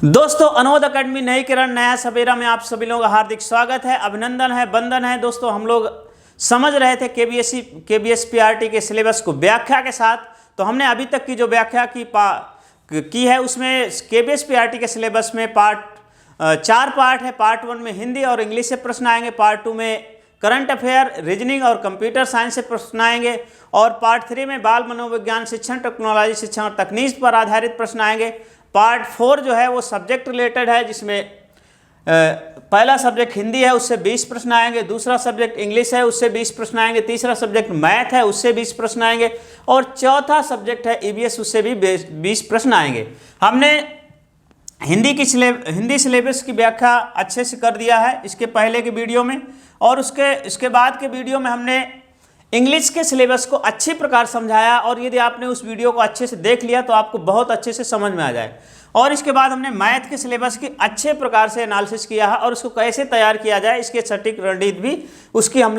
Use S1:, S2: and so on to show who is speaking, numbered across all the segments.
S1: दोस्तों अनोद अकेडमी नई किरण नया सवेरा में आप सभी लोगों का हार्दिक स्वागत है, अभिनंदन है, वंदन है। दोस्तों हम लोग समझ रहे थे केबीएस पीआरटी के सिलेबस को व्याख्या के साथ। तो हमने अभी तक की जो व्याख्या की है उसमें केबीएस पीआरटी के सिलेबस में चार पार्ट है। पार्ट 1 में हिंदी और इंग्लिश से प्रश्न आएंगे, पार्ट 2 में करंट अफेयर, रीजनिंग और कंप्यूटर साइंस से प्रश्न आएंगे, और पार्ट 3 में बाल मनोविज्ञान शिक्षण, टेक्नोलॉजी शिक्षण और तकनीक पर आधारित प्रश्न आएंगे। पार्ट 4 जो है वो सब्जेक्ट रिलेटेड है, जिसमें पहला सब्जेक्ट हिंदी है, उससे 20 प्रश्न आएंगे, दूसरा सब्जेक्ट इंग्लिश है, उससे 20 प्रश्न आएंगे, तीसरा सब्जेक्ट मैथ है, उससे 20 प्रश्न आएंगे, और चौथा सब्जेक्ट है ईवीएस, उससे भी 20 प्रश्न आएंगे। हमने हिंदी सिलेबस की व्याख्या अच्छे से कर दिया है इसके पहले के वीडियो में, और इसके बाद के वीडियो में हमने इंग्लिश के सिलेबस को अच्छी प्रकार समझाया, और यदि आपने उस वीडियो को अच्छे से देख लिया तो आपको बहुत अच्छे से समझ में आ जाए। और इसके बाद हमने मैथ के सिलेबस की अच्छे प्रकार से एनालिसिस किया है, और उसको कैसे तैयार किया जाए इसके सटीक रणनीति भी उसकी हम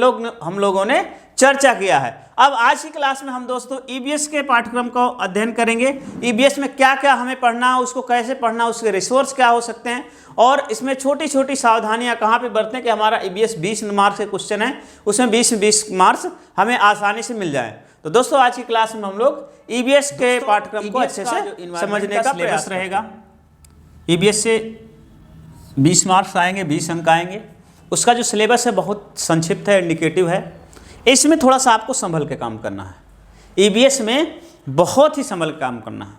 S1: लोगों ने चर्चा किया है। अब आज की क्लास में हम दोस्तों ईवीएस के पाठ्यक्रम को अध्ययन करेंगे। ईवीएस में क्या क्या हमें पढ़ना है, उसको कैसे पढ़ना है, उसके रिसोर्स क्या हो सकते हैं, और इसमें छोटी छोटी सावधानियां कहाँ पे बरतें कि हमारा ईवीएस 20 मार्क्स के क्वेश्चन है, उसमें 20 मार्क्स हमें आसानी से मिल जाए। तो दोस्तों आज की क्लास में हम लोग ईवीएस के पाठ्यक्रम को अच्छे से समझने का प्रयास रहेगा। ईवीएस से 20 मार्क्स आएंगे, 20 अंक आएंगे। उसका जो सिलेबस है बहुत संक्षिप्त है, इंडिकेटिव है। इसमें थोड़ा सा आपको संभल के काम करना है। ईवीएस में बहुत ही संभल के काम करना है।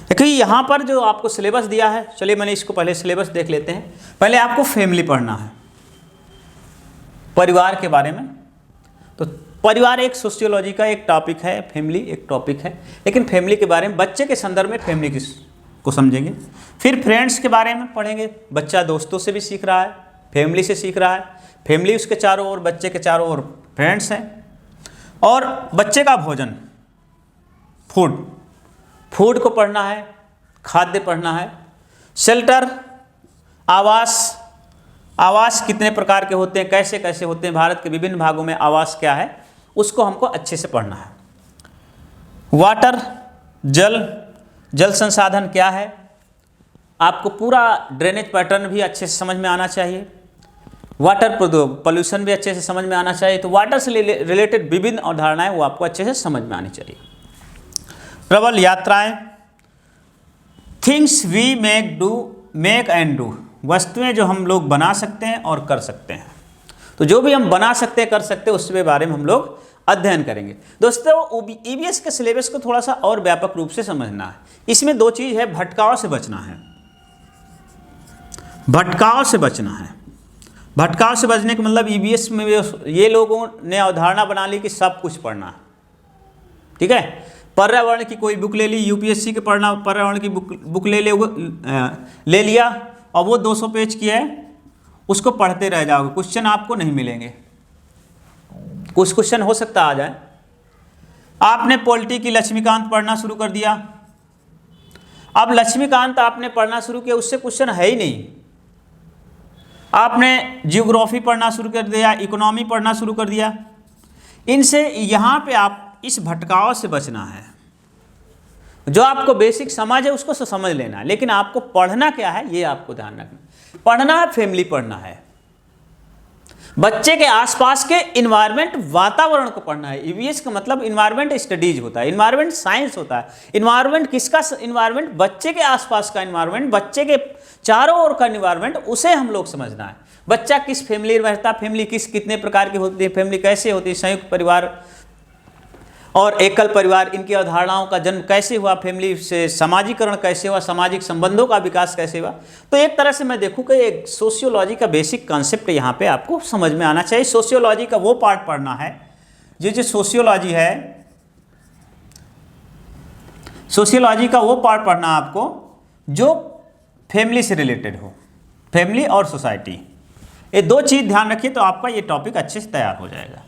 S1: देखिए यहाँ पर जो आपको सिलेबस दिया है, चलिए मैंने इसको पहले सिलेबस देख लेते हैं। पहले आपको फैमिली पढ़ना है, परिवार के बारे में। तो परिवार एक सोशियोलॉजी का एक टॉपिक है, फैमिली एक टॉपिक है, लेकिन फैमिली के बारे में बच्चे के संदर्भ में फैमिली को समझेंगे। फिर फ्रेंड्स के बारे में पढ़ेंगे, बच्चा दोस्तों से भी सीख रहा है, फैमिली से सीख रहा है, फैमिली उसके चारों ओर, बच्चे के चारों ओर फ्रेंड्स हैं। और बच्चे का भोजन, फूड को पढ़ना है, खाद्य पढ़ना है। शेल्टर, आवास कितने प्रकार के होते हैं, कैसे कैसे होते हैं, भारत के विभिन्न भागों में आवास क्या है, उसको हमको अच्छे से पढ़ना है। वाटर, जल संसाधन क्या है, आपको पूरा ड्रेनेज पैटर्न भी अच्छे से समझ में आना चाहिए। वाटर पोल्यूशन भी अच्छे से समझ में आना चाहिए। तो वाटर से रिलेटेड विभिन्न अवधारणाएं वो आपको अच्छे से समझ में आनी चाहिए। ट्रैवल, यात्राएं, things we make and do, वस्तुएं जो हम लोग बना सकते हैं और कर सकते हैं। तो जो भी हम बना सकते हैं, कर सकते हैं, उसके बारे में हम लोग अध्ययन करेंगे। दोस्तों ईवीएस के सिलेबस को थोड़ा सा और व्यापक रूप से समझना है। इसमें दो चीज है, भटकाव से बचना है। भटकाव से बचना है। भटकाव से बचने का मतलब ईवीएस में ये लोगों ने अवधारणा बना ली कि सब कुछ पढ़ना है, ठीक है। पर्यावरण की कोई बुक ले ली, यूपीएससी के पढ़ना, पर्यावरण की बुक ले लिया, और वो 200 पेज की है, उसको पढ़ते रह जाओगे, क्वेश्चन आपको नहीं मिलेंगे। कुछ क्वेश्चन हो सकता आ जाए। आपने पॉलिटी की लक्ष्मीकांत पढ़ना शुरू कर दिया। अब लक्ष्मीकांत आपने पढ़ना शुरू किया, उससे क्वेश्चन है ही नहीं। आपने जियोग्राफी पढ़ना शुरू कर दिया, इकोनॉमी पढ़ना शुरू कर दिया। इनसे यहाँ पे आप इस भटकाव से बचना है। जो आपको बेसिक समझ है उसको समझ लेना है, लेकिन आपको पढ़ना क्या है ये आपको ध्यान रखना। पढ़ना है, फैमिली पढ़ना है, बच्चे के आसपास के इन्वायरमेंट, वातावरण को पढ़ना है। ईवीएस का मतलब इन्वायरमेंट स्टडीज होता है, इन्वायरमेंट साइंस होता है। इन्वायरमेंट किसका इन्वायरमेंट? बच्चे के आसपास का इन्वायरमेंट, बच्चे के चारों ओर का इन्वायरमेंट, उसे हम लोग समझना है। बच्चा किस फैमिली में रहता, फैमिली कितने प्रकार की होती है, फैमिली कैसे होती है, संयुक्त परिवार और एकल परिवार, इनकी अवधारणाओं का जन्म कैसे हुआ, फैमिली से सामाजिकरण कैसे हुआ, सामाजिक संबंधों का विकास कैसे हुआ। तो एक तरह से मैं देखूँ कि एक सोशियोलॉजी का बेसिक कॉन्सेप्ट यहाँ पे आपको समझ में आना चाहिए। सोशियोलॉजी का वो पार्ट पढ़ना है जो सोशियोलॉजी है, सोशियोलॉजी का वो पार्ट पढ़ना आपको जो फैमिली से रिलेटेड हो, फैमिली और सोसाइटी। ये दो चीज़ ध्यान रखिए तो आपका ये टॉपिक अच्छे से तैयार हो जाएगा।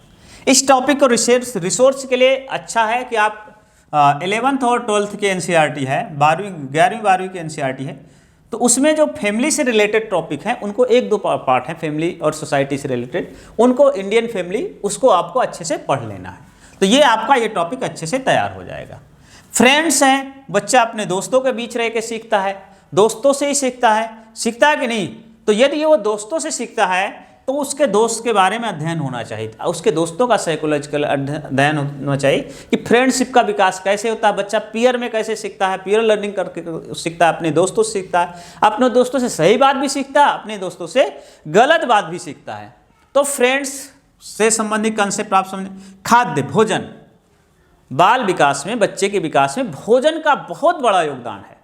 S1: इस टॉपिक को रिसोर्स के लिए अच्छा है कि आप 11th और 12th के एनसीईआरटी है, 11वीं 12वीं के एनसीईआरटी है, तो उसमें जो फैमिली से रिलेटेड टॉपिक हैं उनको 1-2 पार्ट हैं फैमिली और सोसाइटी से रिलेटेड, उनको इंडियन फैमिली, उसको आपको अच्छे से पढ़ लेना है। तो ये आपका ये टॉपिक अच्छे से तैयार हो जाएगा। फ्रेंड्स हैं, बच्चा अपने दोस्तों के बीच रह के सीखता है। दोस्तों से ही सीखता है कि नहीं? तो यदि वो दोस्तों से सीखता है तो उसके दोस्त के बारे में अध्ययन होना चाहिए, उसके दोस्तों का साइकोलॉजिकल अध्ययन होना चाहिए कि फ्रेंडशिप का विकास कैसे होता है, बच्चा पीयर में कैसे सीखता है, पीयर लर्निंग करके सीखता है, अपने दोस्तों से सीखता है, अपने दोस्तों से सही बात भी सीखता है, अपने दोस्तों से गलत बात भी सीखता है। तो फ्रेंड्स से संबंधित कंसेप्ट आप समझें। खाद्य भोजन, बाल विकास में, बच्चे के विकास में भोजन का बहुत बड़ा योगदान है।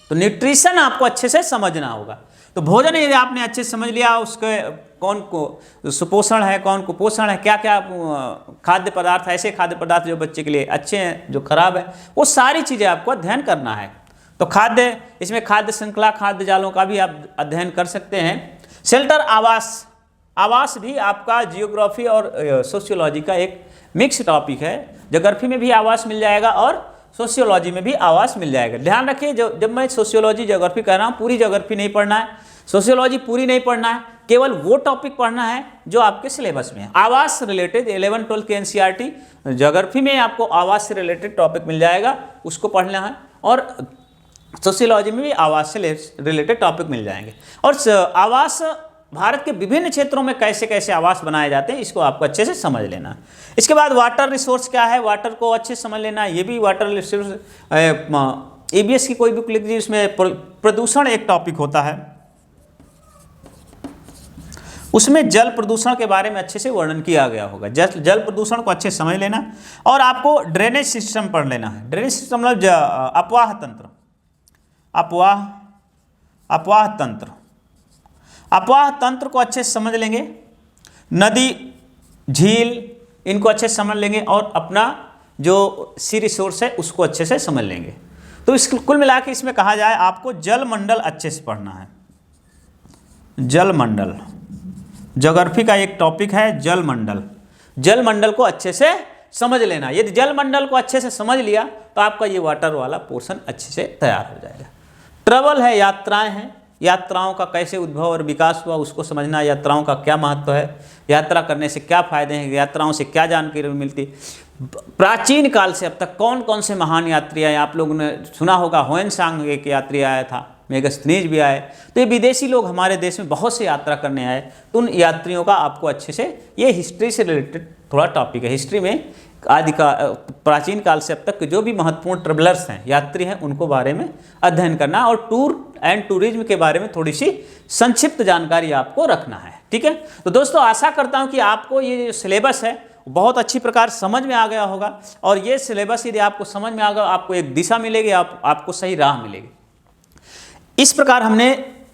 S1: तो न्यूट्रिशन आपको अच्छे से समझना होगा। तो भोजन यदि आपने अच्छे से समझ लिया, उसके कौन को सुपोषण है, कौन कुपोषण है, क्या क्या खाद्य पदार्थ, ऐसे खाद्य पदार्थ जो बच्चे के लिए अच्छे हैं, जो खराब है, वो सारी चीज़ें आपको अध्ययन करना है। तो खाद्य, इसमें खाद्य श्रृंखला, खाद्य जालों का भी आप अध्ययन कर सकते हैं। शेल्टर, आवास, आवास भी आपका जियोग्राफी और सोशियोलॉजी का एक मिक्स टॉपिक है। ज्योग्राफी में भी आवास मिल जाएगा और सोशियोलॉजी में भी आवास मिल जाएगा। ध्यान रखिए, जब मैं सोशियोलॉजी ज्योग्राफी कह रहा हूँ, पूरी ज्योग्राफी नहीं पढ़ना है, सोशियोलॉजी पूरी नहीं पढ़ना है, केवल वो टॉपिक पढ़ना है जो आपके सिलेबस में है। आवास से रिलेटेड 11, 12 के एनसीईआरटी ज्योग्राफी में आपको आवास से रिलेटेड टॉपिक मिल जाएगा, उसको पढ़ना है। और सोशियोलॉजी में भी आवास से रिलेटेड टॉपिक मिल जाएंगे। और आवास, भारत के विभिन्न क्षेत्रों में कैसे कैसे आवास बनाए जाते हैं, इसको आपको अच्छे से समझ लेना। इसके बाद वाटर रिसोर्स क्या है, वाटर को अच्छे से समझ लेना। ये भी वाटर रिसोर्स, EBS की कोई बुक लिख दी, उसमें प्रदूषण एक टॉपिक होता है, उसमें जल प्रदूषण के बारे में अच्छे से वर्णन किया गया होगा। जल प्रदूषण को अच्छे से समझ लेना। और आपको ड्रेनेज सिस्टम पढ़ लेना है। ड्रेनेज सिस्टम मतलब अपवाह तंत्र, अपवाह तंत्र, अपवाह तंत्र को अच्छे से समझ लेंगे। नदी, झील, इनको अच्छे से समझ लेंगे और अपना जो सी रिसोर्स है उसको अच्छे से समझ लेंगे। तो इस कुल मिला के इसमें कहा जाए आपको जलमंडल अच्छे से पढ़ना है। जलमंडल ज्योग्राफी का एक टॉपिक है, जलमंडल। जलमंडल को अच्छे से समझ लेना। यदि जलमंडल को अच्छे से समझ लिया तो आपका ये वाटर वाला पोर्शन अच्छे से तैयार हो जाएगा। ट्रैवल है, यात्राएं हैं, यात्राओं का कैसे उद्भव और विकास हुआ उसको समझना, यात्राओं का क्या महत्व है, यात्रा करने से क्या फायदे हैं, यात्राओं से क्या जानकारी मिलती। प्राचीन काल से अब तक कौन कौन से महान यात्री आए, आप लोगों ने सुना होगा होएनसांग एक यात्री आया था, मेगास्थनीज भी आए। तो ये विदेशी लोग हमारे देश में बहुत से यात्रा करने आए। तो उन यात्रियों का आपको अच्छे से, ये हिस्ट्री से रिलेटेड थोड़ा टॉपिक है। हिस्ट्री में आदि का प्राचीन काल से अब तक के जो भी महत्वपूर्ण ट्रेवलर्स हैं, यात्री हैं, उनको बारे में अध्ययन करना और टूर एंड टूरिज्म के बारे में थोड़ी सी संक्षिप्त जानकारी आपको रखना है। ठीक है, तो दोस्तों आशा करता हूँ कि आपको ये जो सिलेबस है बहुत अच्छी प्रकार समझ में आ गया होगा। और ये सिलेबस यदि आपको समझ में आ गया, आपको एक दिशा मिलेगी, आपको सही राह मिलेगी। इस प्रकार हमने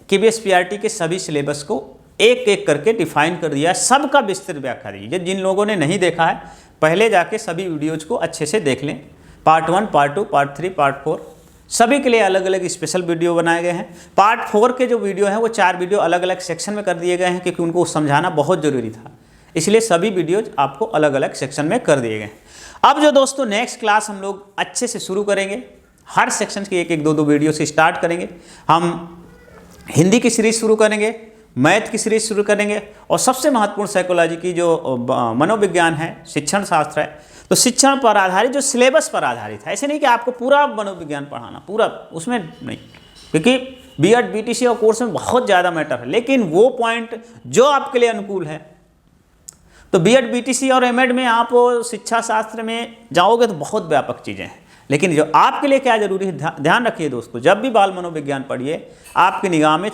S1: KBS PRT के सभी सिलेबस को एक एक करके डिफाइन कर दिया, सबका विस्तृत व्याख्या दी। जिन लोगों ने नहीं देखा है, पहले जाके सभी वीडियोज को अच्छे से देख लें। पार्ट 1, पार्ट 2, पार्ट 3, पार्ट 4 सभी के लिए अलग अलग स्पेशल वीडियो बनाए गए हैं। पार्ट 4 के जो वीडियो हैं वो 4 वीडियो अलग अलग सेक्शन में कर दिए गए हैं, क्योंकि उनको समझाना बहुत ज़रूरी था, इसलिए सभी वीडियोज आपको अलग अलग सेक्शन में कर दिए गए हैं। अब जो दोस्तों नेक्स्ट क्लास हम लोग अच्छे से शुरू करेंगे, हर सेक्शन की एक एक दो वीडियो से स्टार्ट करेंगे। हम हिंदी की सीरीज शुरू करेंगे, मैथ की सीरीज शुरू करेंगे, और सबसे महत्वपूर्ण साइकोलॉजी की जो मनोविज्ञान है, शिक्षण शास्त्र है, तो शिक्षण पर आधारित जो सिलेबस पर आधारित है। ऐसे नहीं कि आपको पूरा मनोविज्ञान पढ़ाना, पूरा उसमें नहीं, क्योंकि B.Ed BTC और कोर्स में बहुत ज़्यादा मैटर है, लेकिन वो पॉइंट जो आपके लिए अनुकूल है। तो B.Ed BTC और M.Ed में आप शिक्षा शास्त्र में जाओगे तो बहुत व्यापक चीज़ें हैं, लेकिन जो आपके लिए क्या जरूरी है, ध्यान रखिए दोस्तों, जब भी बाल मनोविज्ञान पढ़िए, आपकी निगाह में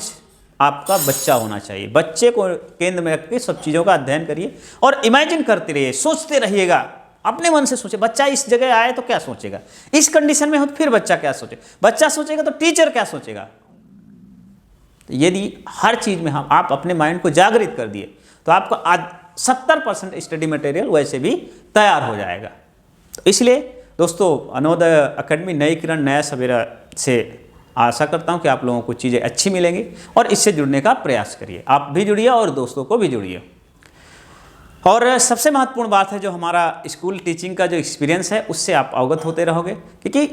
S1: आपका बच्चा होना चाहिए। बच्चे को केंद्र में रख के सब चीज़ों का अध्ययन करिए और इमेजिन करते रहिए, सोचते रहिएगा, अपने मन से सोचे। बच्चा इस जगह आए तो क्या सोचेगा, इस कंडीशन में हो तो फिर बच्चा क्या सोचेगा, बच्चा सोचेगा तो टीचर क्या सोचेगा। तो यदि हर चीज़ में आप अपने माइंड को जागृत कर दिए तो आपका 70% स्टडी मटेरियल वैसे भी तैयार हो जाएगा। तो इसलिए दोस्तों, अनोदय अकेडमी, नई किरण, नया सवेरा से आशा करता हूं कि आप लोगों को चीज़ें अच्छी मिलेंगी और इससे जुड़ने का प्रयास करिए। आप भी जुड़िए और दोस्तों को भी जुड़िए। और सबसे महत्वपूर्ण बात है, जो हमारा स्कूल टीचिंग का जो एक्सपीरियंस है उससे आप अवगत होते रहोगे, क्योंकि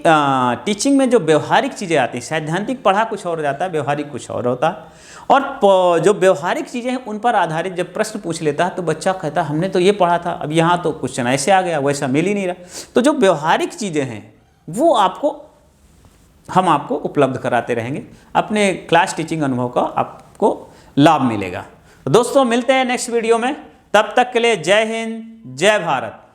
S1: टीचिंग में जो व्यवहारिक चीज़ें आती हैं, सैद्धांतिक पढ़ा कुछ और जाता है, व्यवहारिक कुछ और होता है। और जो व्यवहारिक चीज़ें हैं उन पर आधारित जब प्रश्न पूछ लेता है तो बच्चा कहता है हमने तो ये पढ़ा था, अब यहाँ तो क्वेश्चन ऐसे आ गया, वैसा मिल ही नहीं रहा। तो जो व्यवहारिक चीज़ें हैं वो आपको हम आपको उपलब्ध कराते रहेंगे। अपने क्लास टीचिंग अनुभव का आपको लाभ मिलेगा। तो दोस्तों मिलते हैं नेक्स्ट वीडियो में, तब तक के लिए जय हिंद, जय भारत।